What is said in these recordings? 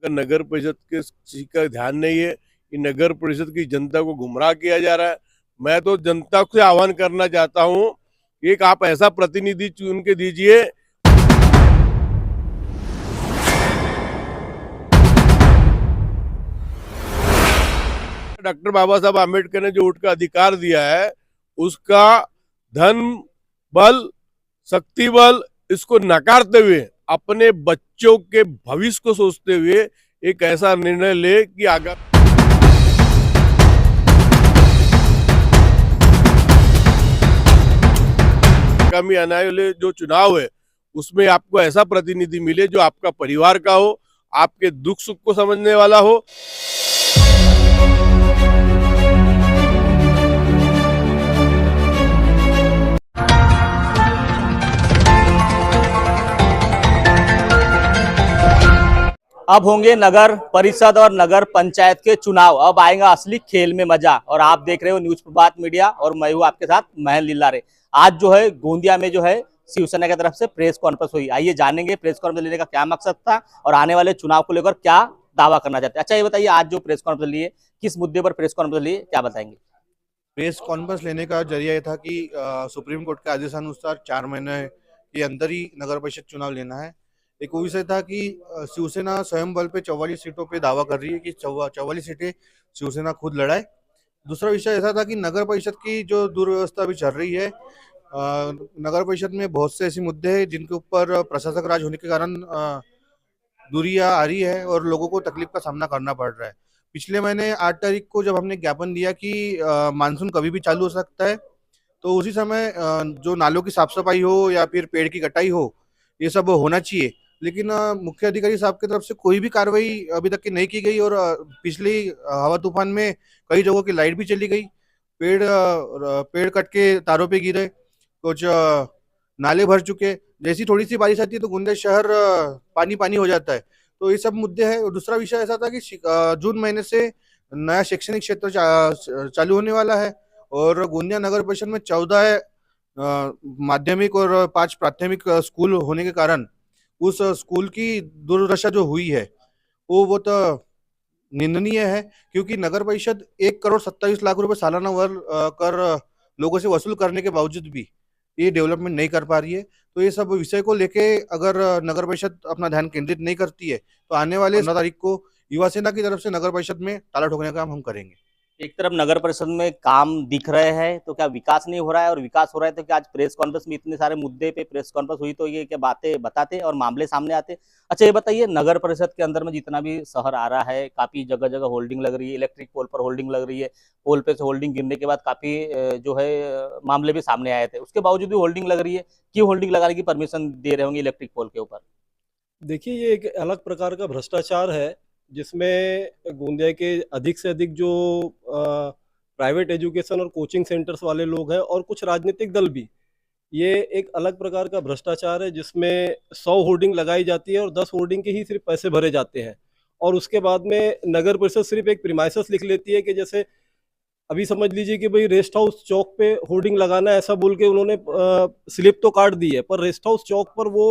नगर परिषद के किसी का ध्यान नहीं है कि नगर परिषद की जनता को गुमराह किया जा रहा है। मैं तो जनता से आह्वान करना चाहता हूं कि एक आप ऐसा प्रतिनिधि चुन के दीजिए। डॉक्टर बाबा साहब आम्बेडकर ने जो वोट का अधिकार दिया है उसका धन बल शक्ति बल इसको नकारते हुए अपने बच्चों के भविष्य को सोचते हुए एक ऐसा निर्णय ले कि आगामी आने वाले जो चुनाव है उसमें आपको ऐसा प्रतिनिधि मिले जो आपका परिवार का हो, आपके दुख सुख को समझने वाला हो। अब होंगे नगर परिषद और नगर पंचायत के चुनाव। अब आएगा असली खेल में मजा। और आप देख रहे हो न्यूज प्रभात मीडिया और मैं हूं आपके साथ महल लीलारे। आज जो है गोंदिया में जो है शिवसेना की तरफ से प्रेस कॉन्फ्रेंस हुई। आइए जानेंगे प्रेस कॉन्फ्रेंस लेने का क्या मकसद था और आने वाले चुनाव को लेकर क्या दावा करना चाहते हैं। अच्छा ये बताइए, आज जो प्रेस कॉन्फ्रेंस लिए, किस मुद्दे पर प्रेस कॉन्फ्रेंस लिए, क्या बताएंगे? प्रेस कॉन्फ्रेंस लेने का जरिया ये था कि सुप्रीम कोर्ट के आदेशानुसार 4 महीने के अंदर ही नगर परिषद चुनाव लेना है। एक वो विषय था कि शिवसेना स्वयं बल पे 44 सीटों पे दावा कर रही है कि 44 सीटें शिवसेना खुद लड़ाए। दूसरा विषय ऐसा था कि नगर परिषद की जो दुर्व्यवस्था अभी चल रही है, नगर परिषद में बहुत से ऐसे मुद्दे हैं जिनके ऊपर प्रशासक राज होने के कारण दूरियां आ रही है और लोगों को तकलीफ का सामना करना पड़ रहा है। पिछले महीने 8 तारीख को जब हमने ज्ञापन दिया कि मानसून कभी भी चालू हो सकता है, तो उसी समय जो नालों की साफ सफाई हो या फिर पेड़ की कटाई हो, ये सब होना चाहिए। लेकिन मुख्य अधिकारी साहब की तरफ से कोई भी कार्रवाई अभी तक की नहीं की गई और पिछली हवा तूफान में कई जगहों की लाइट भी चली गई, पेड़ कट के तारों पे गिरे, कुछ नाले भर चुके। जैसी थोड़ी सी बारिश आती है तो गोंदिया शहर पानी पानी हो जाता है। तो ये सब मुद्दे हैं। और दूसरा विषय ऐसा था कि जून महीने से नया शैक्षणिक क्षेत्र चालू होने वाला है और गोंदिया नगर परिषद में 14 माध्यमिक और 5 प्राथमिक स्कूल होने के कारण उस स्कूल की दुर्दशा जो हुई है वो बहुत निंदनीय है। क्योंकि नगर परिषद 1,27,00,000 रुपए सालाना कर लोगों से वसूल करने के बावजूद भी ये डेवलपमेंट नहीं कर पा रही है। तो ये सब विषय को लेके अगर नगर परिषद अपना ध्यान केंद्रित नहीं करती है तो आने वाले 15 तारीख को युवा सेना की तरफ से नगर परिषद में ताला ठोकने का काम हम करेंगे। एक तरफ नगर परिषद में काम दिख रहे हैं तो क्या विकास नहीं हो रहा है, और विकास हो रहा है तो क्या आज प्रेस कॉन्फ्रेंस में इतने सारे मुद्दे पे प्रेस कॉन्फ्रेंस हुई तो ये क्या बातें बताते और मामले सामने आते? अच्छा ये बताइए, नगर परिषद के अंदर में जितना भी शहर आ रहा है, काफी जगह जगह होल्डिंग लग रही है, इलेक्ट्रिक पोल पर होल्डिंग लग रही है। पोल पे से होल्डिंग गिरने के बाद काफी जो है मामले भी सामने आए थे, उसके बावजूद भी होल्डिंग लग रही है। क्यों होल्डिंग लगाने की परमिशन दे रहे होंगे इलेक्ट्रिक पोल के ऊपर? देखिए, ये एक अलग प्रकार का भ्रष्टाचार है जिसमें गोंदिया के अधिक से अधिक जो प्राइवेट एजुकेशन और कोचिंग सेंटर्स वाले लोग हैं और कुछ राजनीतिक दल भी, ये एक अलग प्रकार का भ्रष्टाचार है जिसमें 100 होर्डिंग लगाई जाती है और 10 होर्डिंग के ही सिर्फ पैसे भरे जाते हैं। और उसके बाद में नगर परिषद सिर्फ एक प्रीमाइसेस लिख लेती है कि जैसे अभी समझ लीजिए कि भाई रेस्ट हाउस चौक पे होर्डिंग लगाना है, ऐसा बोल के उन्होंने स्लिप तो काट दी है, पर रेस्ट हाउस चौक पर वो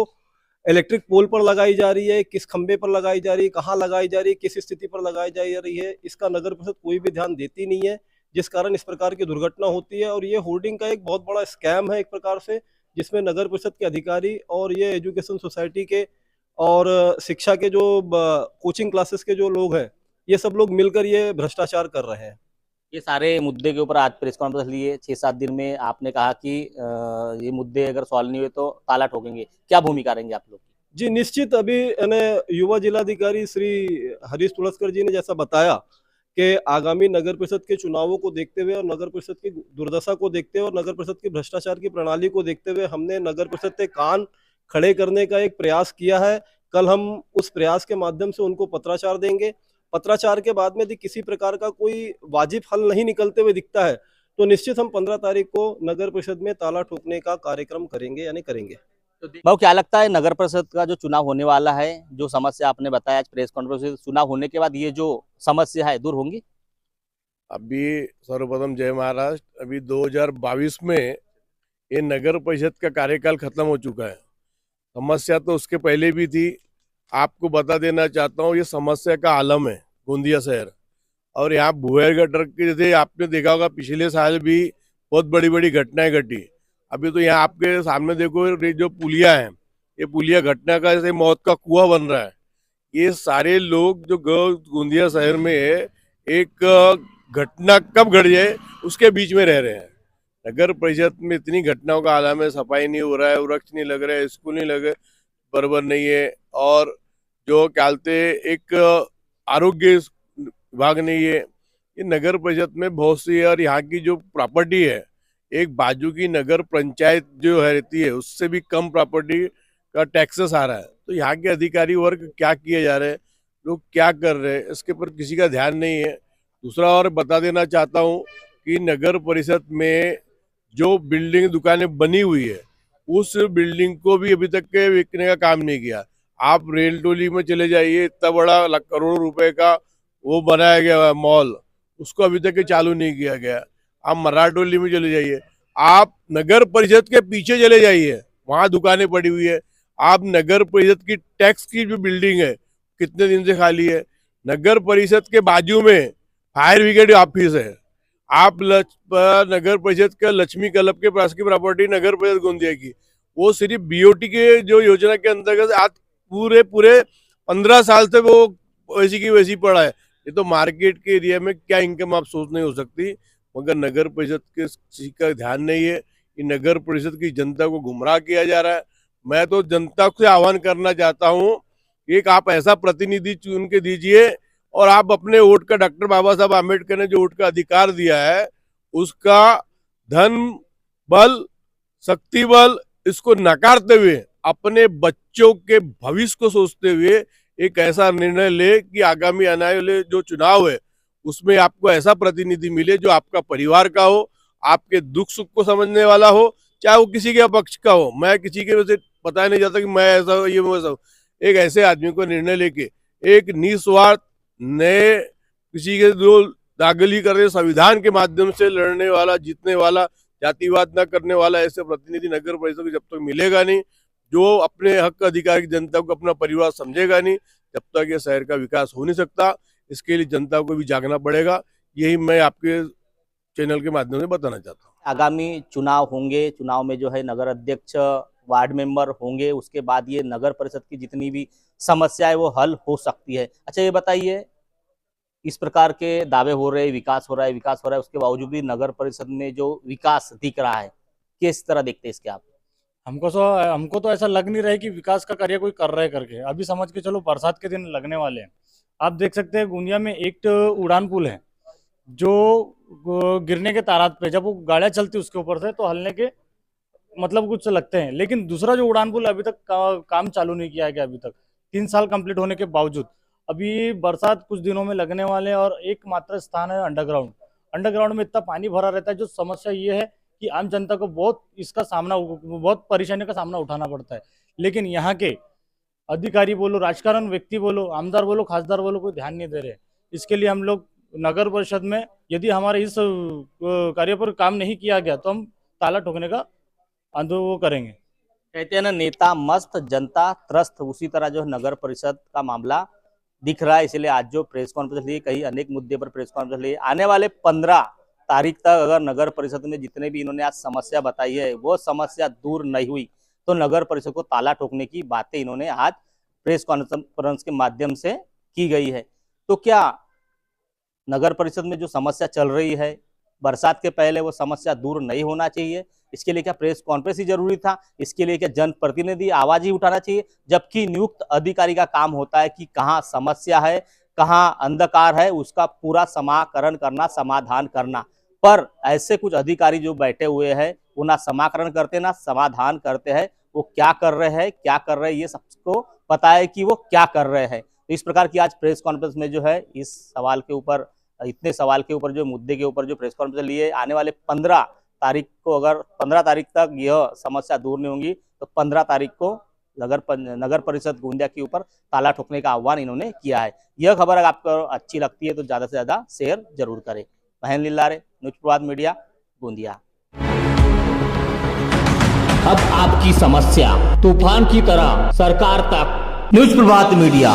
इलेक्ट्रिक पोल पर लगाई जा रही है, किस खंबे पर लगाई जा रही है, कहाँ लगाई जा रही है, किस स्थिति पर लगाई जा रही है, इसका नगर परिषद कोई भी ध्यान देती नहीं है, जिस कारण इस प्रकार की दुर्घटना होती है। और ये होर्डिंग का एक बहुत बड़ा स्कैम है एक प्रकार से, जिसमें नगर परिषद के अधिकारी और ये एजुकेशन सोसाइटी के और शिक्षा के जो कोचिंग क्लासेस के जो लोग हैं, ये सब लोग मिलकर ये भ्रष्टाचार कर रहे हैं। ये सारे मुद्दे के ऊपर आज प्रेस कॉन्फ्रेंस लिए 6-7 दिन में, आपने कहा कि ये मुद्दे अगर सॉल्व नहीं हुए तो ताला ठोकेंगे। क्या भूमिका रहेंगे आप लोग की? जी निश्चित, अभी युवा जिलाधिकारी श्री हरीश तुलसकर जी ने जैसा बताया कि आगामी नगर परिषद के चुनावों को देखते हुए और नगर परिषद की दुर्दशा को देखते हुए और नगर परिषद की भ्रष्टाचार की प्रणाली को देखते हुए हमने नगर परिषद के कान खड़े करने का एक प्रयास किया है। कल हम उस प्रयास के माध्यम से उनको पत्राचार देंगे। पत्राचार के बाद में यदि किसी प्रकार का कोई वाजिब हल नहीं निकलते हुए दिखता है तो निश्चित हम 15 तारीख को नगर परिषद में ताला ठोकने का कार्यक्रम करेंगे, यानी करेंगे। भाव क्या लगता है, नगर परिषद का जो चुनाव होने वाला है, जो समस्या आपने बताया आज प्रेस कॉन्फ्रेंस में, चुनाव होने के बाद ये जो समस्या है दूर होंगी? अभी सर्वप्रथम जय महाराष्ट्र। अभी 2022 में ये नगर परिषद का कार्यकाल खत्म हो चुका है। समस्या तो उसके पहले भी थी। आपको बता देना चाहता हूँ, ये समस्या का आलम है गोंदिया शहर। और यहाँ भुएर गटर के जैसे आपने देखा होगा पिछले साल भी बहुत बड़ी बड़ी घटनाएं घटी। अभी तो यहाँ आपके सामने देखो ये जो पुलिया है, ये पुलिया घटना का जैसे मौत का कुआं बन रहा है। ये सारे लोग जो गोंदिया शहर में है, एक घटना कब घट जाए उसके बीच में रह रहे हैं। नगर परिषद में इतनी घटनाओं का आलम है, सफाई नहीं हो रहा है, वृक्ष नहीं लग रहे, स्कूल नहीं लगे बराबर नहीं है, और जो क्या बोलते एक आरोग्य विभाग नहीं है। ये नगर परिषद में बहुत सी है। और यहाँ की जो प्रॉपर्टी है, एक बाजू की नगर पंचायत जो है रहती है, उससे भी कम प्रॉपर्टी का टैक्सेस आ रहा है। तो यहाँ के अधिकारी वर्ग क्या किए जा रहे हैं, लोग क्या कर रहे हैं, इसके ऊपर किसी का ध्यान नहीं है। दूसरा और बता देना चाहता हूँ कि नगर परिषद में जो बिल्डिंग दुकानें बनी हुई है, उस बिल्डिंग को भी अभी तक के विकने का काम नहीं किया। आप रेल टोली में चले जाइए, इतना बड़ा करोड़ों रुपए का वो बनाया गया मॉल, उसको अभी तक चालू नहीं किया गया। आप मराठोली में चले जाइए, आप नगर परिषद के पीछे चले जाइए, वहां दुकानें पड़ी हुई है। आप नगर परिषद की टैक्स की जो बिल्डिंग है कितने दिन से खाली है। नगर परिषद के बाजू में फायर ब्रिगेड ऑफिस है। आप नगर परिषद का लक्ष्मी क्लब के पास की प्रॉपर्टी नगर परिषद गोंदिया की, वो सिर्फ बीओटी के जो योजना के अंतर्गत आज पूरे 15 साल से वो वैसी की वैसी पड़ा है। ये तो मार्केट के एरिया में क्या इनकम आप सोच नहीं हो सकती, मगर नगर परिषद के किसी का ध्यान नहीं है। कि नगर परिषद की जनता को गुमराह किया जा रहा है। मैं तो जनता से आह्वान करना चाहता हूँ, एक आप ऐसा प्रतिनिधि चुन के दीजिए, और आप अपने वोट का, डॉक्टर बाबा साहब आम्बेडकर ने जो वोट का अधिकार दिया है, उसका धन बल शक्ति बल इसको नकारते हुए अपने बच्चों के भविष्य को सोचते हुए एक ऐसा निर्णय ले कि आगामी आने वाले जो चुनाव है उसमें आपको ऐसा प्रतिनिधि मिले जो आपका परिवार का हो, आपके दुख सुख को समझने वाला हो, चाहे वो किसी के पक्ष का हो। मैं किसी के वजह से बताया नहीं जाता कि मैं ऐसा ये वैसा। एक ऐसे आदमी को निर्णय लेके एक निस्वार्थ नए किसी के जो दागली करे संविधान के माध्यम से लड़ने वाला, जीतने वाला, जातिवाद न करने वाला ऐसे प्रतिनिधि नगर परिषद को जब तक मिलेगा नहीं, जो अपने हक अधिकार की जनता को अपना परिवार समझेगा नहीं, जब तक ये शहर का विकास हो नहीं सकता। इसके लिए जनता को भी जागना पड़ेगा। यही मैं आपके चैनल के माध्यम से बताना चाहता हूँ। आगामी चुनाव होंगे, चुनाव में जो है नगर अध्यक्ष, वार्ड मेंबर होंगे, उसके बाद ये नगर परिषद की जितनी भी समस्याएं वो हल हो सकती है। अच्छा ये बताइए, इस प्रकार के दावे हो रहे, विकास हो रहा है, विकास हो रहा है, उसके बावजूद भी नगर परिषद में जो विकास दिख रहा है, किस तरह देखते हैं इसके आप? हमको तो ऐसा लग नहीं रहा है कि विकास का कार्य कोई कर रहा है करके। अभी समझ के चलो बरसात के दिन लगने वाले हैं। आप देख सकते हैं गोंदिया में एक उड़ान पुल है जो गिरने के तारात पे, जब वो गाड़ियां चलती उसके ऊपर से तो हलने के मतलब कुछ लगते हैं। लेकिन दूसरा जो उड़ान पुल अभी तक काम चालू नहीं किया गया, अभी तक 3 साल कंप्लीट होने के बावजूद। अभी बरसात कुछ दिनों में लगने वाले हैं और एकमात्र स्थान है अंडरग्राउंड में इतना पानी भरा रहता है। जो समस्या ये है कि आम जनता को बहुत परेशानी का सामना उठाना पड़ता है। लेकिन यहाँ के अधिकारी बोलो, राजकारण व्यक्ति बोलो, आमदार बोलो, खासदार बोलो, कोई ध्यान नहीं दे रहे। इसके लिए हम लोग नगर परिषद में यदि हमारे इस कार्य पर काम नहीं किया गया तो हम ताला ठोकने का आंदोलन करेंगे। कहते हैं ना, नेता मस्त जनता त्रस्त, उसी तरह जो नगर परिषद का मामला दिख रहा है। इसलिए आज जो प्रेस कॉन्फ्रेंस ली, कई अनेक मुद्दे पर प्रेस कॉन्फ्रेंस ली। आने वाले 15 तारीख तक अगर नगर परिषद में जितने भी इन्होंने आज समस्या बताई है वो समस्या दूर नहीं हुई तो नगर परिषद को ताला ठोकने की बातें इन्होंने आज प्रेस कॉन्फ्रेंस के माध्यम से की गई है। तो क्या नगर परिषद में जो समस्या चल रही है, बरसात के पहले वो समस्या दूर नहीं होना चाहिए? इसके लिए क्या प्रेस कॉन्फ्रेंस ही जरूरी था? इसके लिए क्या जनप्रतिनिधि आवाज ही उठाना चाहिए? जबकि नियुक्त अधिकारी का काम होता है कि कहाँ समस्या है, कहाँ अंधकार है, उसका पूरा समाकरण करना, समाधान करना। पर ऐसे कुछ अधिकारी जो बैठे हुए हैं वो ना समाकरण करते ना समाधान करते हैं। वो क्या कर रहे हैं ये सबको पता है कि वो क्या कर रहे हैं। तो इस प्रकार की आज प्रेस कॉन्फ्रेंस में जो है इस सवाल के ऊपर, इतने सवाल के ऊपर, जो मुद्दे के ऊपर जो प्रेस कॉन्फ्रेंस लिए, आने वाले 15 तारीख को, अगर 15 तारीख तक यह समस्या दूर नहीं होंगी तो 15 तारीख को नगर परिषद गोंदिया के ऊपर ताला ठोकने का आह्वान इन्होंने किया है। यह खबर अगर आपको अच्छी लगती है तो ज्यादा से ज्यादा शेयर जरूर करें। महेंद्र लिल्लारे, न्यूज प्रभात मीडिया, गोंदिया। अब आपकी समस्या तूफान की तरह सरकार तक न्यूज प्रभात मीडिया।